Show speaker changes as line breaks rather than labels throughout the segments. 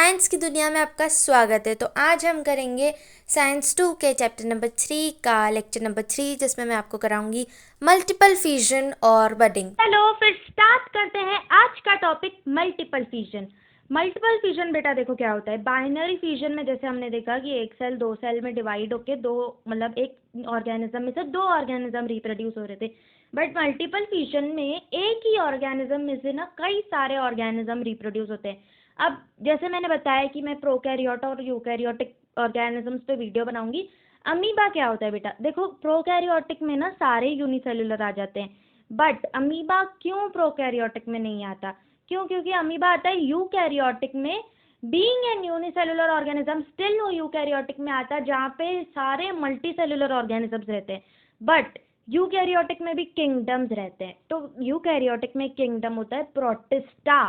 Science की दुनिया में आपका स्वागत है। तो आज हम करेंगे साइंस 2 के चैप्टर नंबर 3 का लेक्चर नंबर 3, जिसमें मैं आपको कराऊंगी मल्टीपल फिजन और बडिंग।
चलो फिर स्टार्ट करते हैं आज का topic multiple fission. Multiple fission बेटा देखो क्या होता है। बाइनरी फिजन में जैसे हमने देखा कि एक सेल दो सेल में डिवाइड होके दो मतलब एक ऑर्गेनिज्म में से दो ऑर्गेनिज्म रिप्रोड्यूस हो रहे थे। बट मल्टीपल फिजन में एक ही ऑर्गेनिज्म में से ना कई सारे ऑर्गेनिज्म रिप्रोड्यूस होते हैं। अब जैसे मैंने बताया कि मैं प्रोकैरियोट और यूकैरियोटिक ऑर्गेनिजम्स पे वीडियो बनाऊंगी। अमीबा क्या होता है बेटा, देखो प्रोकैरियोटिक में ना सारे यूनिसेलुलर आ जाते हैं, बट अमीबा क्यों प्रोकैरियोटिक में नहीं आता? क्यों? क्योंकि अमीबा आता है यूकैरियोटिक में। Being an unicellular organism still वो यूकैरियोटिक में आता है जहाँ पे सारे मल्टीसेलुलर ऑर्गेनिजम्स रहते हैं। बट यूकैरियोटिक में भी किंगडम्स रहते हैं। तो यूकैरियोटिक में किंगडम होता है प्रोटिस्टा,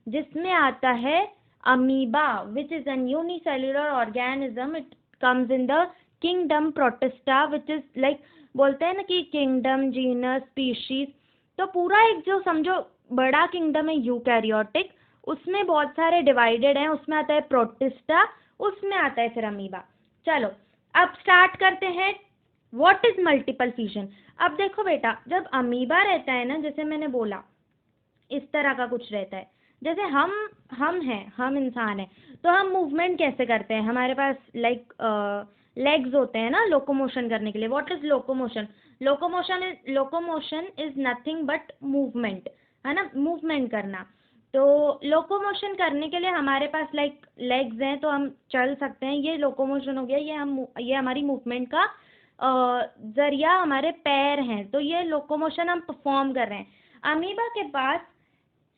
जिसमें आता है amoeba which is an unicellular organism. It comes in the kingdom protista which is like बोलते हैं ना कि किंगडम, जीनस, स्पीशीज। तो पूरा एक जो समझो बड़ा किंगडम है यूकैरियोटिक, उसमें बहुत सारे डिवाइडेड हैं। उसमें आता है प्रोटिस्टा, उसमें आता है फिर अमीबा। चलो अब स्टार्ट करते हैं व्हाट इज मल्टीपल फिजन। अब देखो बेटा, जब अमीबा रहता है ना, जैसे मैंने बोला इस तरह का कुछ रहता है। जैसे हम हैं, हम इंसान हैं, तो हम मूवमेंट कैसे करते हैं? हमारे पास लेग्स होते हैं ना लोकोमोशन करने के लिए। What is locomotion? Locomotion is nothing but movement, है ना, मूवमेंट करना। तो लोकोमोशन करने के लिए हमारे पास लेग्स हैं, तो हम चल सकते हैं। ये लोकोमोशन हो गया। ये हमारी मूवमेंट का जरिया हमारे पैर हैं, तो ये लोकोमोशन हम परफॉर्म कर रहे हैं। अमीबा के पास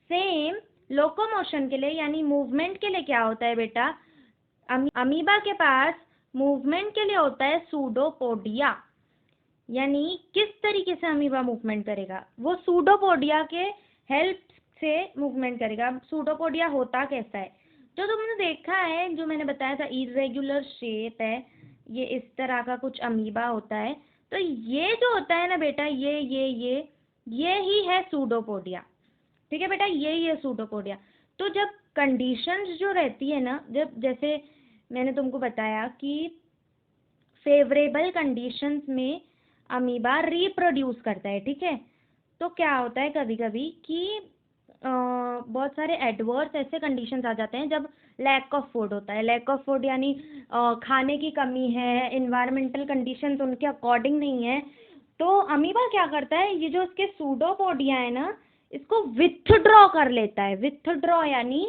सेम लोकोमोशन के लिए यानी मूवमेंट के लिए क्या होता है बेटा? अमीबा के पास मूवमेंट के लिए होता है सूडोपोडिया। यानी किस तरीके से अमीबा मूवमेंट करेगा? वो सूडोपोडिया के हेल्प से मूवमेंट करेगा। सूडोपोडिया होता कैसा है? जो तुमने देखा है, जो मैंने बताया था, इरेगुलर शेप है, ये इस तरह का कुछ अमीबा होता है। तो ये जो होता है ना बेटा, ये ही है सूडोपोडिया। ठीक है बेटा, यही है सूडोपोडिया। तो जब कंडीशंस जो रहती है ना, जब जैसे मैंने तुमको बताया कि फेवरेबल कंडीशंस में अमीबा रिप्रोड्यूस करता है, ठीक है। तो क्या होता है कभी कभी कि बहुत सारे एडवर्स ऐसे कंडीशंस आ जाते हैं जब लैक ऑफ फूड होता है। लैक ऑफ फूड यानी खाने की कमी है, इन्वायरमेंटल कंडीशंस उनके अकॉर्डिंग नहीं है। तो अमीबा क्या करता है, ये जो इसके सूडोपोडिया है ना, इसको विथड्रॉ कर लेता है। विथड्रॉ यानी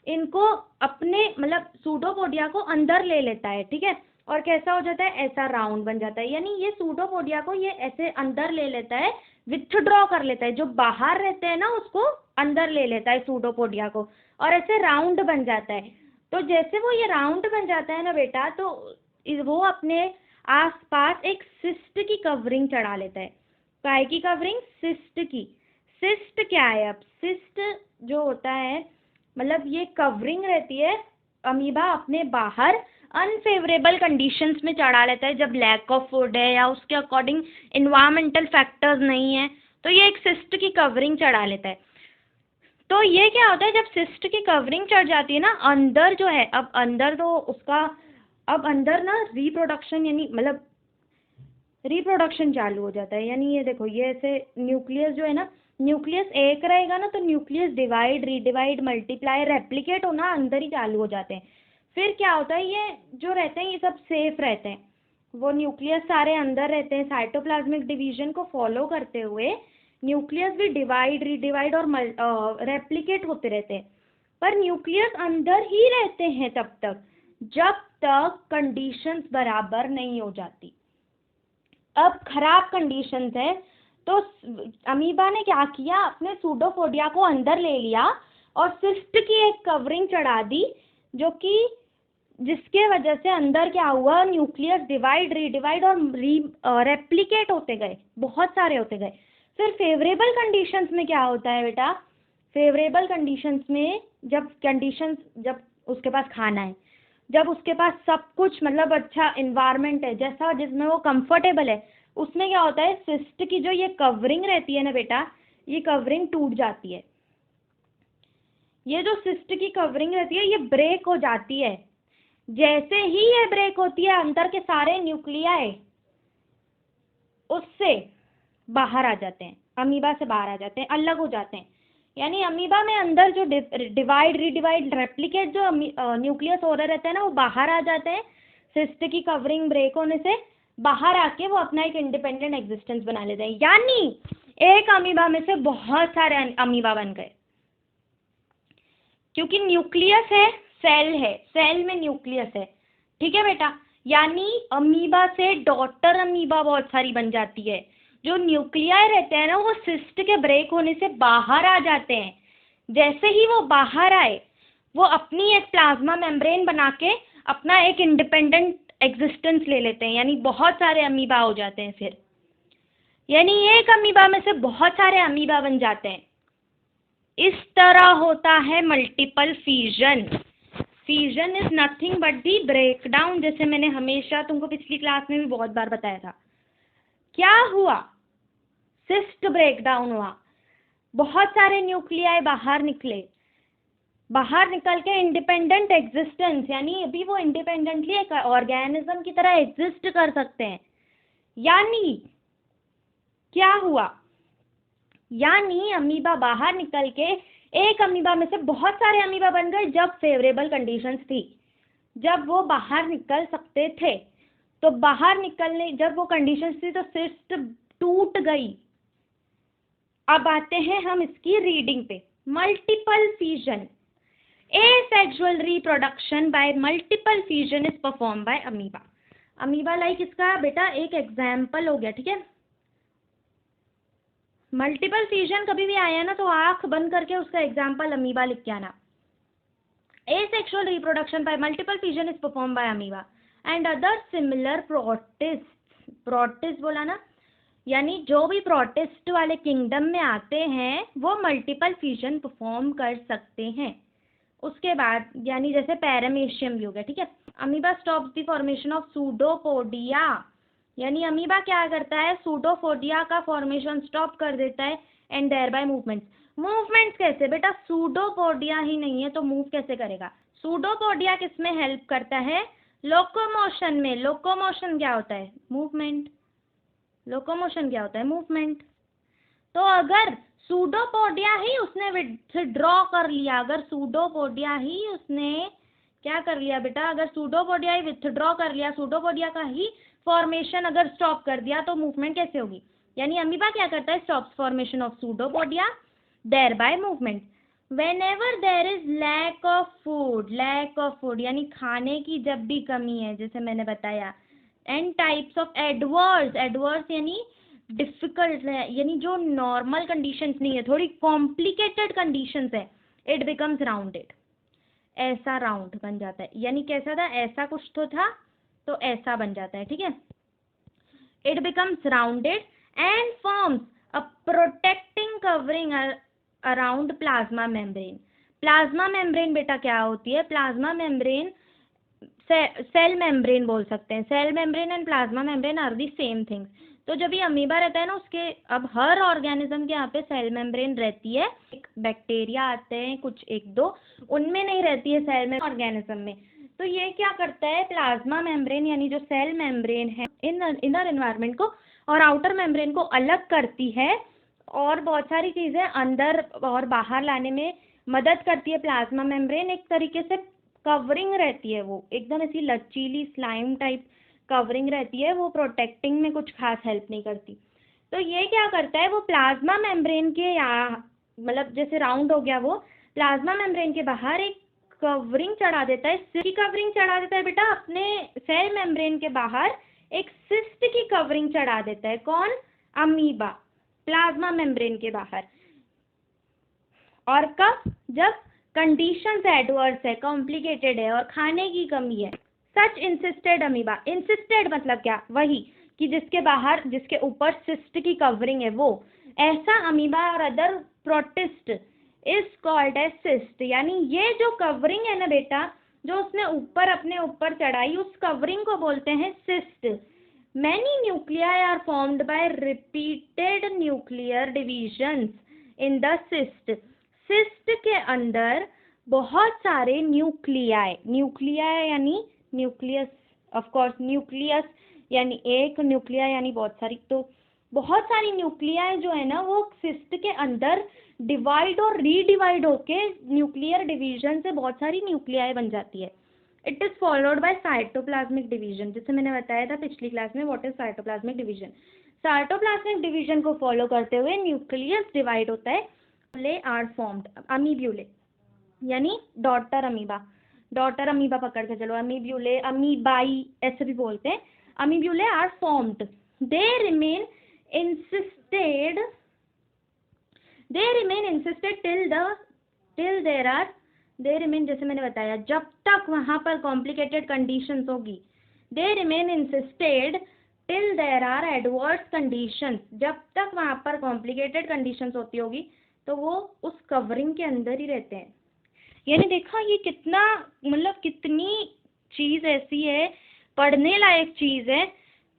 इनको अपने मतलब सूडोपोडिया को अंदर ले लेता है, ठीक है। और कैसा हो जाता है? ऐसा राउंड बन जाता है। यानी ये सूडोपोडिया को ये ऐसे अंदर ले लेता है, विथड्रॉ कर लेता है। जो बाहर रहते हैं ना उसको अंदर ले लेता है सूडोपोडिया को, और ऐसे राउंड बन जाता है। तो जैसे वो ये राउंड बन जाता है ना बेटा, तो वो अपने आसपास एक सिस्ट की कवरिंग चढ़ा लेता है। काय की कवरिंग? सिस्ट की। सिस्ट क्या है? अब सिस्ट जो होता है मतलब ये कवरिंग रहती है, अमीबा अपने बाहर अनफेवरेबल कंडीशंस में चढ़ा लेता है जब लैक ऑफ फूड है या उसके अकॉर्डिंग इन्वायरमेंटल फैक्टर्स नहीं है, तो ये एक सिस्ट की कवरिंग चढ़ा लेता है। तो ये क्या होता है, जब सिस्ट की कवरिंग चढ़ जाती है ना, अंदर जो है, अब अंदर तो उसका अब अंदर ना रिप्रोडक्शन यानी मतलब रिप्रोडक्शन चालू हो जाता है। यानी ये देखो, ये ऐसे न्यूक्लियस जो है ना, न्यूक्लियस एक रहेगा ना, तो nucleus divide, redivide, multiply, replicate होना अंदर ही चालू हो जाते हैं। फिर क्या होता है, ये जो रहते हैं ये सब सेफ रहते हैं। वो न्यूक्लियस सारे अंदर रहते हैं। साइटोप्लाज्मिक डिवीजन को फॉलो करते हुए न्यूक्लियस भी डिवाइड, रीडिवाइड और रेप्लिकेट होते रहते हैं। पर न्यूक्लियस अंदर ही रहते हैं तब तक जब तक कंडीशंस बराबर नहीं हो जाती। अब खराब कंडीशंस है, तो अमीबा ने क्या किया, अपने सूडोपोडिया को अंदर ले लिया और सिस्ट की एक कवरिंग चढ़ा दी, जो कि जिसके वजह से अंदर क्या हुआ, न्यूक्लियस डिवाइड, रीडिवाइड और रेप्लिकेट होते गए, बहुत सारे होते गए। फिर फेवरेबल कंडीशंस में क्या होता है बेटा? फेवरेबल कंडीशंस में जब उसके पास खाना है, जब उसके पास सब कुछ मतलब अच्छा इन्वायरमेंट है जैसा जिसमें वो कंफर्टेबल है, उसमें क्या होता है, सिस्ट की जो ये कवरिंग रहती है ना बेटा, ये कवरिंग टूट जाती है। ये जो सिस्ट की कवरिंग रहती है ये ब्रेक हो जाती है। जैसे ही ये ब्रेक होती है अंदर के सारे न्यूक्लियाई उससे बाहर आ जाते हैं, अमीबा से बाहर आ जाते हैं, अलग हो जाते हैं। यानी अमीबा में अंदर जो डिवाइड रिडिवाइड रेप्लिकेट जो न्यूक्लियस हो रहे रहते हैं ना, वो बाहर आ जाते हैं। सिस्ट की कवरिंग ब्रेक होने से बाहर आके वो अपना एक इंडिपेंडेंट एग्जिस्टेंस बना लेते हैं। यानी एक अमीबा में से बहुत सारे अमीबा बन गए, क्योंकि न्यूक्लियस है, सेल में न्यूक्लियस है। ठीक है बेटा, यानी अमीबा से डॉटर अमीबा बहुत सारी बन जाती है। जो न्यूक्लियाई रहते हैं ना, वो सिस्ट के ब्रेक होने से बाहर आ जाते हैं। जैसे ही वो बाहर आए, वो अपनी एक प्लाज्मा मेम्ब्रेन बना के अपना एक इंडिपेंडेंट एग्जिस्टेंस ले लेते हैं। यानी बहुत सारे अमीबा हो जाते हैं फिर। यानी एक अमीबा में से बहुत सारे अमीबा बन जाते हैं। इस तरह होता है multiple fission. Fission is nothing but the breakdown, जैसे मैंने हमेशा तुमको पिछली क्लास में भी बहुत बार बताया था। क्या हुआ? सिस्ट ब्रेकडाउन हुआ, बहुत सारे न्यूक्लियाई बाहर निकले, बाहर निकल के इंडिपेंडेंट एग्जिस्टेंस, यानी अभी वो इंडिपेंडेंटली एक ऑर्गेनिज्म की तरह एग्जिस्ट कर सकते हैं। यानी क्या हुआ? यानी अमीबा बाहर निकल के एक अमीबा में से बहुत सारे अमीबा बन गए जब फेवरेबल कंडीशंस थी, जब वो बाहर निकल सकते थे। तो बाहर निकलने जब वो कंडीशंस थी तो सिस्ट टूट गई। अब आते हैं हम इसकी रीडिंग पे। Multiple fission, asexual reproduction by multiple fission is perform by amoeba. Amoeba like इसका बेटा एक एग्जाम्पल हो गया। ठीक है, मल्टीपल फिजन कभी भी आया ना तो आंख बंद करके उसका एग्जाम्पल अमीबा लिख के आना। Asexual reproduction by multiple fission is perform by amoeba and other similar protist. Protist बोला ना, यानी जो भी प्रोटिस्ट वाले किंगडम में आते हैं वो मल्टीपल फिजन परफॉर्म कर सकते हैं। उसके बाद यानी जैसे पैरामीशियम भी हो गया। ठीक है, amoeba stops the formation of pseudopodia. यानी अमीबा क्या करता है, सूडोपोडिया का फॉर्मेशन स्टॉप कर देता है and thereby movements. Movements कैसे बेटा? सूडोपोडिया ही नहीं है तो मूव कैसे करेगा? सूडोपोडिया किसमें हेल्प करता है? लोकोमोशन में। लोकोमोशन क्या होता है? मूवमेंट। लोकोमोशन क्या होता है? मूवमेंट। तो अगर सूडोपोडिया ही उसने विथड्रॉ कर लिया, अगर सूडोपोडिया ही उसने क्या कर लिया बेटा, अगर सूडोपोडिया ही विथड्रॉ कर लिया, सूडोपोडिया का ही फॉर्मेशन अगर स्टॉप कर दिया तो मूवमेंट कैसे होगी? यानी अमीबा क्या करता है? Stops formation of pseudopodia thereby movement. Whenever there is lack of food यानी खाने की जब भी कमी है, जैसे मैंने बताया, एंड टाइप्स ऑफ एडवर्स यानी डिफिकल्ट, यानी जो नॉर्मल कंडीशंस नहीं है, थोड़ी कॉम्प्लिकेटेड कंडीशंस है, इट बिकम्स राउंडेड। ऐसा राउंड बन जाता है। यानी कैसा था? ऐसा कुछ तो था तो ऐसा बन जाता है। ठीक है, it becomes rounded and forms a protecting covering around plasma membrane. Plasma membrane बेटा क्या होती है? प्लाज्मा मेम्ब्रेन सेल मेम्ब्रेन बोल सकते हैं। Cell membrane and plasma membrane are the same things. तो जब ये अमीबा रहता है ना, उसके अब हर ऑर्गेनिज्म के यहाँ पे सेल मेम्ब्रेन रहती है। एक बैक्टीरिया आते हैं कुछ एक दो, उनमें नहीं रहती है सेल में, ऑर्गेनिज्म में। तो ये क्या करता है? प्लाज्मा मेम्ब्रेन यानी जो सेल मेम्ब्रेन है इनर एनवायरनमेंट को और आउटर मेम्ब्रेन को अलग करती है और बहुत सारी चीज़ें अंदर और बाहर लाने में मदद करती है। प्लाज्मा मेम्ब्रेन एक तरीके से कवरिंग रहती है, वो एकदम ऐसी लचीली स्लाइम टाइप कवरिंग रहती है, वो प्रोटेक्टिंग में कुछ खास हेल्प नहीं करती। तो ये क्या करता है? वो प्लाज्मा मेम्ब्रेन के मतलब जैसे राउंड हो गया, वो प्लाज्मा मेम्ब्रेन के बाहर एक कवरिंग चढ़ा देता है। सिस्ट की कवरिंग चढ़ा देता है बेटा अपने सेल मेम्ब्रेन के बाहर, एक सिस्ट की कवरिंग चढ़ा देता है। कौन? अमीबा, प्लाज्मा मेम्ब्रेन के बाहर। और कब? जब कंडीशंस एडवर्स है, कॉम्प्लिकेटेड है और खाने की कमी है। सच इंसिस्टेड अमीबा। इंसिस्टेड मतलब क्या? वही कि जिसके बाहर, जिसके ऊपर सिस्ट की कवरिंग है, वो ऐसा अमीबा और other protist is called as cyst. यानी ये जो कवरिंग है ना बेटा, जो उसने ऊपर अपने ऊपर चढ़ाई, उस कवरिंग को बोलते हैं cyst. Many nuclei are formed by repeated nuclear divisions in the cyst. Cyst के अंदर बहुत सारे न्यूक्लियाई यानी न्यूक्लियस, ऑफ कोर्स न्यूक्लियस यानी एक, न्यूक्लिया यानी बहुत सारी, तो बहुत सारी न्यूक्लियाई जो है ना वो सिस्ट के अंदर डिवाइड और रीडिवाइड होके न्यूक्लियर डिवीजन से बहुत सारी न्यूक्लियाई बन जाती है। It is followed by cytoplasmic division, जैसे मैंने बताया था पिछली क्लास में what is cytoplasmic division. Cytoplasmic division को फॉलो करते हुए न्यूक्लियस डिवाइड होता है, ले आर फॉर्म्ड, अमीब्यूले यानी डॉटर अमीबा, डॉटर अमीबा पकड़ के चलो, अमीब्यूले, अमीबाई ऐसे भी बोलते हैं। Amoebulae are formed, they remain encysted till they remain, जैसे मैंने बताया जब तक वहां पर कॉम्प्लिकेटेड कंडीशंस होगी, they remain encysted till there are adverse conditions, जब तक वहां पर कॉम्प्लिकेटेड कंडीशंस होती होगी तो वो उस कवरिंग के अंदर ही रहते हैं। यानी देखा ये कितना, मतलब कितनी चीज ऐसी है, पढ़ने लायक चीज है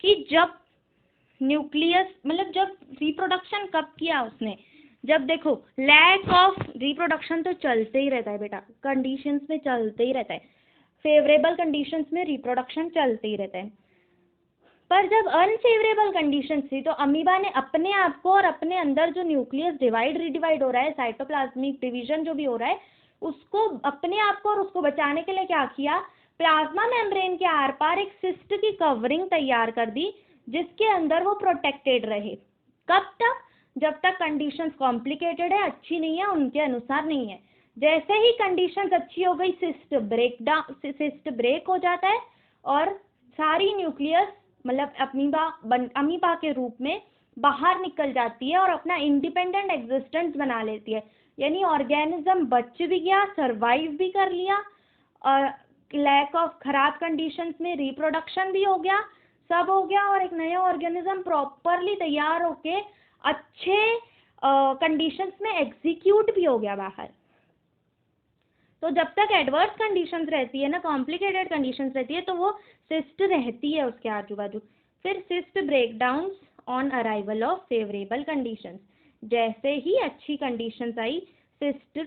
कि जब न्यूक्लियस, मतलब जब रिप्रोडक्शन कब किया उसने, जब देखो लैक ऑफ रिप्रोडक्शन तो चलते ही रहता है बेटा, कंडीशंस में चलते ही रहता है, फेवरेबल कंडीशंस में रिप्रोडक्शन चलते ही रहता है। पर जब अनफेवरेबल कंडीशंस थी तो अमीबा ने अपने आप को और अपने अंदर जो न्यूक्लियस डिवाइड रीडिवाइड हो रहा है, साइटोप्लाज्मिक डिवीजन जो भी हो रहा है, उसको अपने आप को और उसको बचाने के लिए क्या किया, प्लाज्मा मेम्ब्रेन के आर पार एक सिस्ट की कवरिंग तैयार कर दी जिसके अंदर वो प्रोटेक्टेड रहे। कब तक, जब तक कंडीशंस कॉम्प्लिकेटेड है, अच्छी नहीं है, उनके अनुसार नहीं है। जैसे ही कंडीशंस अच्छी हो गई, सिस्ट ब्रेक हो जाता है और सारी न्यूक्लियस मतलब अमीबा के रूप में बाहर निकल जाती है और अपना इंडिपेंडेंट एग्जिस्टेंस बना लेती है। यानी ऑर्गेनिज्म बच भी गया, सरवाइव भी कर लिया, और लैक ऑफ खराब कंडीशंस में रिप्रोडक्शन भी हो गया, सब हो गया, और एक नया ऑर्गेनिज्म प्रॉपरली तैयार होके अच्छे कंडीशंस में एग्जीक्यूट भी हो गया बाहर। तो जब तक एडवर्स कंडीशंस रहती है ना, कॉम्प्लिकेटेड कंडीशंस रहती है, तो वो सिस्ट रहती है उसके आजू बाजू। फिर cyst breakdown on arrival of favourable conditions, जैसे ही अच्छी कंडीशंस आई सिस्ट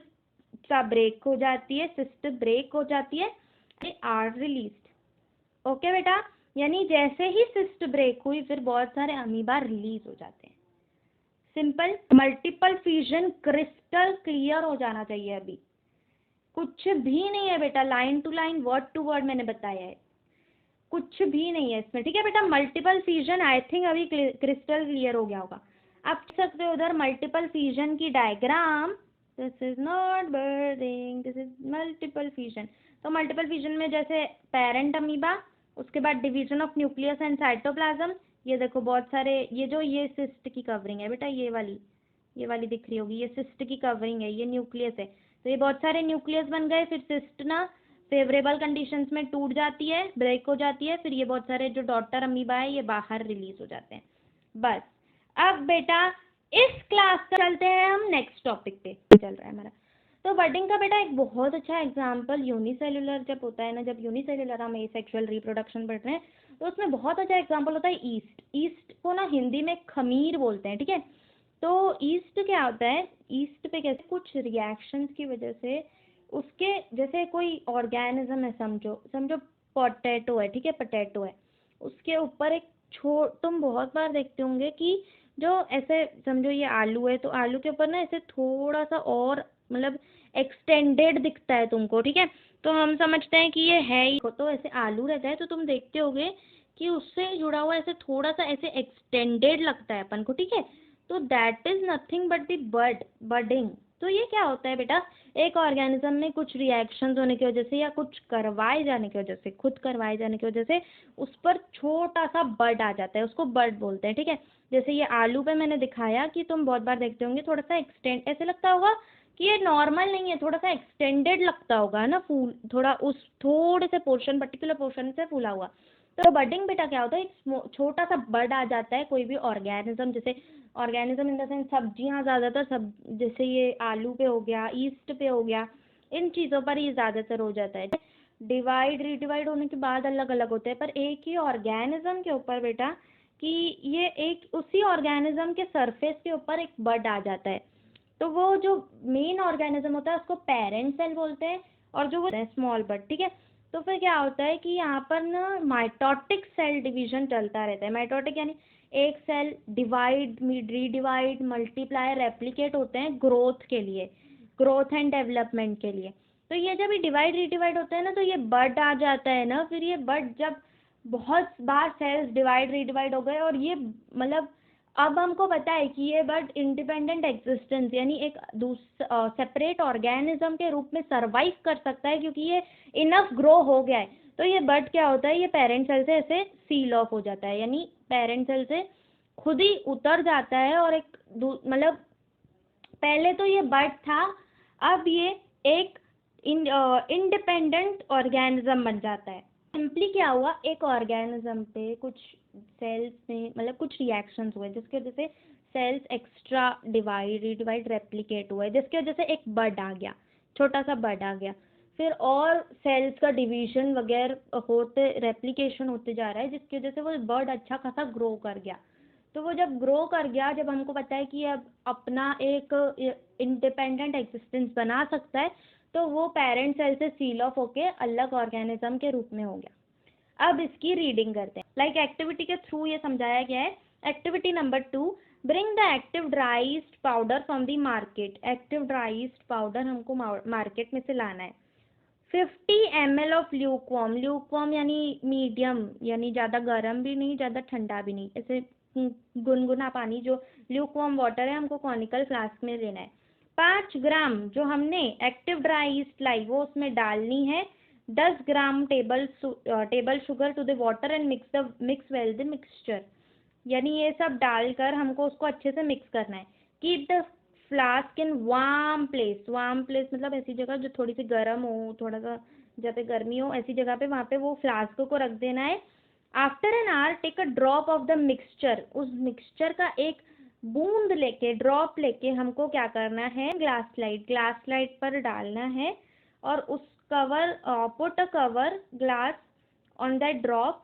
का ब्रेक हो जाती है, सिस्ट ब्रेक हो जाती है, आर रिलीज्ड। ओके बेटा, यानी जैसे ही सिस्ट ब्रेक हुई फिर बहुत सारे अमीबा रिलीज हो जाते हैं। Simple, multiple fusion crystal clear हो जाना चाहिए, अभी कुछ भी नहीं है बेटा, line to line word to word मैंने बताया है, कुछ भी नहीं है इसमें, ठीक है बेटा। मल्टीपल फ्यूजन आई थिंक अभी क्रिस्टल क्लियर हो गया होगा। आप देख सकते हो उधर मल्टीपल फ्यूजन की diagram, this is not budding, this is multiple fusion. तो मल्टीपल फ्यूजन में जैसे पेरेंट अमीबा, उसके बाद division of nucleus and cytoplasm, ये देखो बहुत सारे, ये सिस्ट की कवरिंग है बेटा, ये वाली दिख रही होगी, ये सिस्ट की कवरिंग है, ये न्यूक्लियस है। तो ये बहुत सारे न्यूक्लियस बन गए, फिर सिस्ट ना फेवरेबल कंडीशंस में टूट जाती है, ब्रेक हो जाती है, फिर ये बहुत सारे जो डॉटर अमीबा है ये बाहर रिलीज हो जाते हैं। बस अब बेटा इस क्लास का चलते हैं हम नेक्स्ट टॉपिक पे, चल रहा है हमारा। तो बडिंग का बेटा एक बहुत अच्छा एग्जाम्पल यूनिसेल्युलर जब होता है ना, जब यूनिसेल्युलर हम एसेक्सुअल रिप्रोडक्शन पढ़ रहे हैं तो उसमें बहुत अच्छा एग्जाम्पल होता है ईस्ट। ईस्ट को ना हिंदी में खमीर बोलते हैं, ठीक है। तो ईस्ट क्या होता है, ईस्ट पे कैसे कुछ रिएक्शंस की वजह से उसके, जैसे कोई ऑर्गेनिज्म है, समझो पोटैटो है, ठीक है, पोटैटो है, उसके ऊपर एक तुम बहुत बार देखते होंगे कि जो ऐसे समझो ये आलू है, तो आलू के ऊपर ना ऐसे थोड़ा सा और मतलब एक्सटेंडेड दिखता है तुमको, ठीक है। तो हम समझते हैं कि ये है ही, तो ऐसे आलू रहता है तो तुम देखते होगे कि उससे जुड़ा हुआ ऐसे थोड़ा सा ऐसे एक्सटेंडेड लगता है अपन को, ठीक है। तो that is nothing but the budding. तो ये क्या होता है बेटा, एक ऑर्गेनिज्म में कुछ रिएक्शंस होने की वजह से या कुछ करवाए जाने की वजह से, खुद करवाए जाने की वजह से उस पर छोटा सा बड आ जाता है, उसको बड बोलते हैं, ठीक है। जैसे ये आलू पे मैंने दिखाया कि तुम बहुत बार देखते होंगे थोड़ा सा एक्सटेंड, ऐसे लगता होगा कि ये नॉर्मल नहीं है, थोड़ा सा एक्सटेंडेड लगता होगा ना, फूल थोड़ा उस थोड़े से पोर्शन, पर्टिकुलर पोर्शन से फूला हुआ। तो बडिंग बेटा क्या होता है, एक छोटा सा बड आ जाता है कोई भी ऑर्गेनिज्म, जैसे ऑर्गेनिज्म इन द सेंस सब्जियां, ज़्यादातर सब, जैसे ये आलू पे हो गया, ईस्ट पे हो गया, इन चीज़ों पर ये ज़्यादातर हो जाता है। डिवाइड रीडिवाइड होने के बाद अलग अलग होते हैं, पर एक ही ऑर्गेनिज्म के ऊपर बेटा कि ये एक उसी ऑर्गेनिज्म के सरफेस के ऊपर एक बड आ जाता है। तो वो जो मेन ऑर्गेनिज्म होता है उसको पेरेंट सेल बोलते हैं, और जो वो स्मॉल बड, ठीक है। तो फिर क्या होता है कि यहाँ पर ना माइटोटिक सेल डिवीजन चलता रहता है। माइटोटिक यानी एक cell divide, redivide, multiply, replicate होते हैं ग्रोथ के लिए, ग्रोथ एंड डेवलपमेंट के लिए। तो ये जब ये डिवाइड रीडिवाइड होता है ना, तो ये बड आ जाता है ना, फिर ये बड जब बहुत बार सेल्स डिवाइड रीडिवाइड हो गए और ये मतलब अब हमको पता है कि ये बड इंडिपेंडेंट एग्जिस्टेंस यानी एक सेपरेट ऑर्गेनिज्म के रूप में सरवाइव कर सकता है, क्योंकि ये इनफ ग्रो हो गया है। तो ये बड क्या होता है, ये पेरेंट सेल से ऐसे सील ऑफ हो जाता है, यानी पेरेंट सेल से खुद ही उतर जाता है और एक मतलब पहले तो ये बड था, अब ये एक इंडिपेंडेंट ऑर्गेनिज्म बन जाता है। सिंपली क्या हुआ, एक ऑर्गेनिज्म पे कुछ सेल्स में मतलब कुछ रिएक्शंस हुए जिसकी वजह से cells extra divide redivide replicate हुए, जिसकी वजह से एक बड आ गया, छोटा सा बड आ गया। फिर और सेल्स का डिवीजन वगैरह होते, रेप्लिकेशन होते जा रहा है, जिसकी वजह से वो बर्ड अच्छा खासा ग्रो कर गया। तो वो जब ग्रो कर गया, जब हमको पता है कि अब अपना एक इंडिपेंडेंट एग्जिस्टेंस बना सकता है, तो वो पेरेंट सेल से सील ऑफ होके अलग ऑर्गेनिज्म के रूप में हो गया। अब इसकी रीडिंग करते हैं। लाइक एक्टिविटी के थ्रू ये समझाया गया है। Activity number 2, bring the active dried powder from the market. Active dried powder हमको मार्केट में से लाना है। 50 ml ऑफ ल्यूकवार्म, ल्यूकवार्म यानी मीडियम, यानी ज़्यादा गर्म भी नहीं ज़्यादा ठंडा भी नहीं, ऐसे गुनगुना पानी, जो ल्यूकवार्म वाटर है हमको कॉनिकल फ्लास्क में लेना है। 5 ग्राम जो हमने एक्टिव ड्राई ईस्ट लाई वो उसमें डालनी है। 10 gram table sugar to the water and mix well the mixture, यानी ये सब डालकर हमको उसको अच्छे से मिक्स करना है। Keep the flask in warm place, warm place मतलब ऐसी जगह जो थोड़ी सी गर्म हो, थोड़ा सा जहाँ पे गर्मी हो, ऐसी जगह पे वहाँ पे वो फ्लास्क को रख देना है। After an hour take a drop of the mixture, उस मिक्सचर का एक बूंद लेके, ड्रॉप लेके हमको क्या करना है, ग्लास स्लाइड पर डालना है और उस cover, put a cover glass on that drop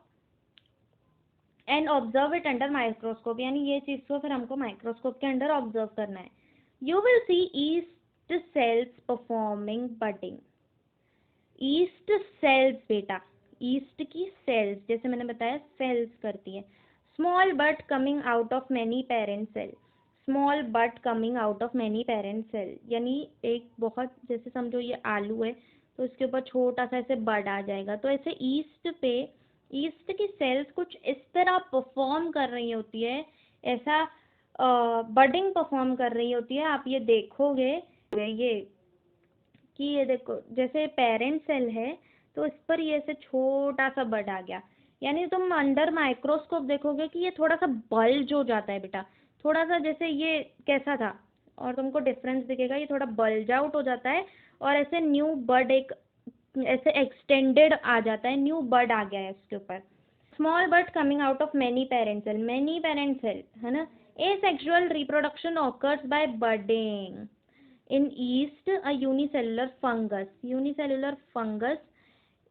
and observe it under microscope, यानी ये चीज़ को फिर हमको माइक्रोस्कोप के अंडर ऑब्जर्व करना है। You will see yeast cells performing budding. Yeast cells बेटा, ईस्ट की सेल्स जैसे मैंने बताया सेल्स करती है। Small but coming out of many parent cell, small but coming out of many parent cell, यानी एक बहुत, जैसे समझो ये आलू है तो इसके ऊपर छोटा सा ऐसे बड आ जाएगा, तो ऐसे ईस्ट पे ईस्ट की सेल्स कुछ इस तरह परफॉर्म कर रही होती है, ऐसा बडिंग परफॉर्म कर रही होती है। आप ये देखोगे ये कि ये देखो जैसे पेरेंट सेल है तो इस पर ये ऐसे छोटा सा बड आ गया, यानी तुम अंडर माइक्रोस्कोप देखोगे कि ये थोड़ा सा बल्ज हो जाता है बेटा, थोड़ा सा जैसे ये कैसा था और तुमको डिफरेंस दिखेगा, ये थोड़ा बल्ज आउट हो जाता है और ऐसे न्यू बड एक ऐसे एक्सटेंडेड आ जाता है, न्यू बड आ गया है उसके ऊपर। Small bud coming out of many parent cell है ना। Asexual reproduction occurs by budding in yeast a unicellular fungus.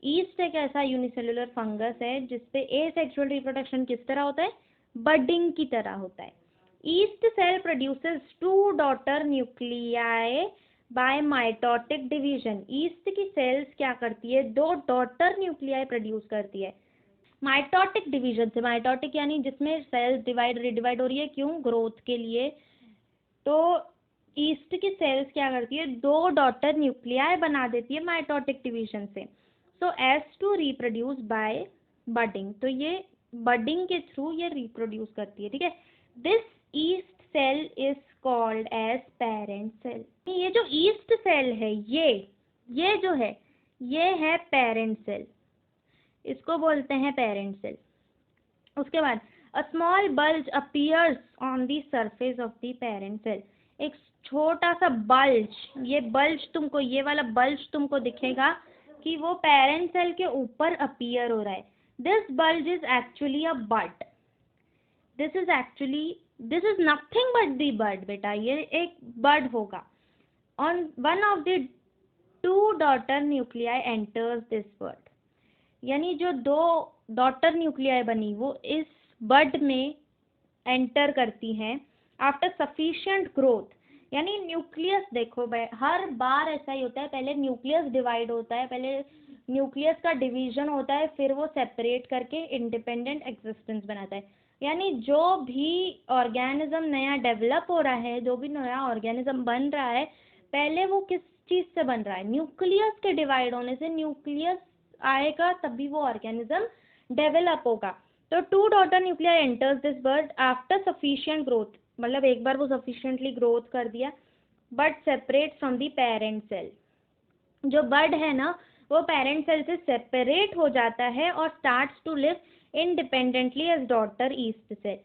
Yeast एक ऐसा यूनिसेलुलर फंगस है जिसपे एसेक्सुअल रिप्रोडक्शन किस तरह होता है, बडिंग की तरह होता है। Yeast cell produces 2 daughter nuclei by mitotic division. Yeast की सेल्स क्या करती है, 2 डॉटर न्यूक्लियाई प्रोड्यूस करती है माइटोटिक डिवीजन से। माइटोटिक यानी जिसमें सेल्स डिवाइड रिडिवाइड हो रही है, क्यों, ग्रोथ के लिए। तो ईस्ट की सेल्स क्या करती है, 2 डॉटर न्यूक्लियाई बना देती है माइटोटिक डिवीजन से, so as to reproduce by budding. तो ये बडिंग के थ्रू ये रिप्रोड्यूस करती है, ठीक है। This yeast cell is called as parent cell. ये जो ईस्ट सेल है ये जो है ये है पेरेंट सेल, इसको बोलते हैं पेरेंट सेल। उसके बाद a small bulge appears on the surface of the parent cell. एक छोटा सा बल्ज, ये बल्ज तुमको, ये वाला बल्ज तुमको दिखेगा कि वो पेरेंट सेल के ऊपर अपीयर हो रहा है। This bulge is actually a bud, this is nothing but the bud बेटा, ये एक बड होगा। On one of the 2 daughter nuclei enters this bud, यानी जो 2 डॉटर न्यूक्लियाई बनी वो इस बड में एंटर करती हैं। आफ्टर सफिशिएंट ग्रोथ, यानी न्यूक्लियस देखो हर बार ऐसा ही होता है, पहले न्यूक्लियस डिवाइड होता है, पहले न्यूक्लियस का डिवीजन होता है, फिर वो सेपरेट करके इंडिपेंडेंट एग्जिस्टेंस बनाता है। यानी जो भी ऑर्गेनिज्म नया डेवलप हो रहा है, जो भी नया ऑर्गेनिज्म बन रहा है, पहले वो किस चीज़ से बन रहा है? न्यूक्लियस के डिवाइड होने से न्यूक्लियस आएगा, तभी वो ऑर्गेनिज्म डेवलप होगा। तो 2 daughter nuclear enters this bud after sufficient growth, मतलब एक बार वो सफिशिएंटली ग्रोथ कर दिया, but separate from the parent cell. जो बर्ड है ना, वो पेरेंट सेल से सेपरेट हो जाता है और starts to live independently as daughter yeast cell.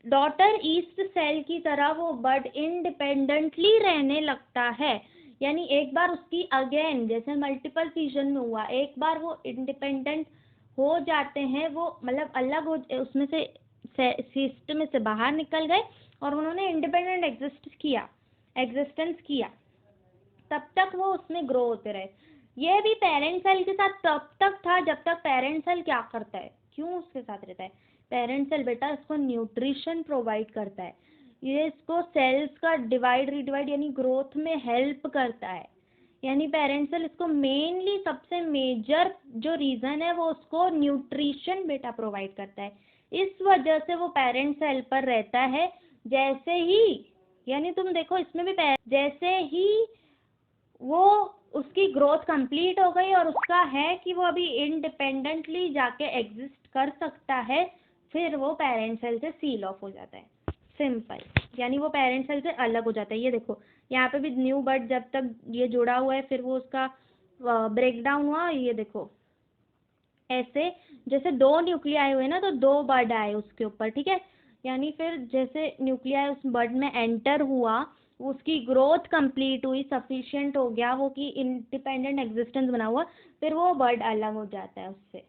Daughter yeast cell की तरह वो बर्ड इंडिपेंडेंटली रहने लगता है। यानी एक बार उसकी अगेन जैसे मल्टीपल फिजन में हुआ, एक बार वो इंडिपेंडेंट हो जाते हैं, वो मतलब अलग हो उसमें से सिस्टम में से बाहर निकल गए और उन्होंने इंडिपेंडेंट एग्जिस्टेंस किया, तब तक वो उसमें ग्रो होते रहे। ये भी पेरेंट सेल के साथ तब तक था जब तक पेरेंट सेल क्या करता है, क्यों उसके साथ रहता है? पेरेंट सेल बेटा इसको न्यूट्रिशन प्रोवाइड करता है, ये इसको सेल्स का डिवाइड रिडिवाइड यानी ग्रोथ में हेल्प करता है। यानी पेरेंट सेल इसको मेनली सबसे मेजर जो रीज़न है वो उसको न्यूट्रिशन बेटा प्रोवाइड करता है। इस वजह से वो पेरेंट सेल पर रहता है। जैसे ही यानी तुम देखो इसमें भी जैसे ही वो उसकी ग्रोथ कंप्लीट हो गई और उसका है कि वो अभी इंडिपेंडेंटली जाके एग्जिस्ट कर सकता है, फिर वो पेरेंट सेल से सील ऑफ हो जाता है। सिंपल, यानी वो पेरेंट सेल से अलग हो जाता है। ये देखो यहाँ पे भी न्यू बर्ड जब तक ये जुड़ा हुआ है, फिर वो उसका ब्रेक डाउन हुआ, ये देखो ऐसे जैसे 2 न्यूक्लियाई हुए ना, तो 2 बर्ड आए उसके ऊपर, ठीक है। यानी फिर जैसे न्यूक्लियाई उस बर्ड में एंटर हुआ, उसकी ग्रोथ कंप्लीट हुई, सफिशिएंट हो गया वो कि इंडिपेंडेंट एग्जिस्टेंस बना हुआ, फिर वो बर्ड अलग हो जाता है उससे,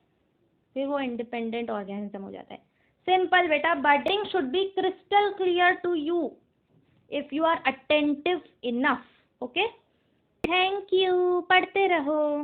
फिर वो इंडिपेंडेंट ऑर्गेनिज्म हो जाता है। सिंपल बेटा, wording should be crystal clear to you if you are attentive enough. Okay, thank you, पढ़ते रहो।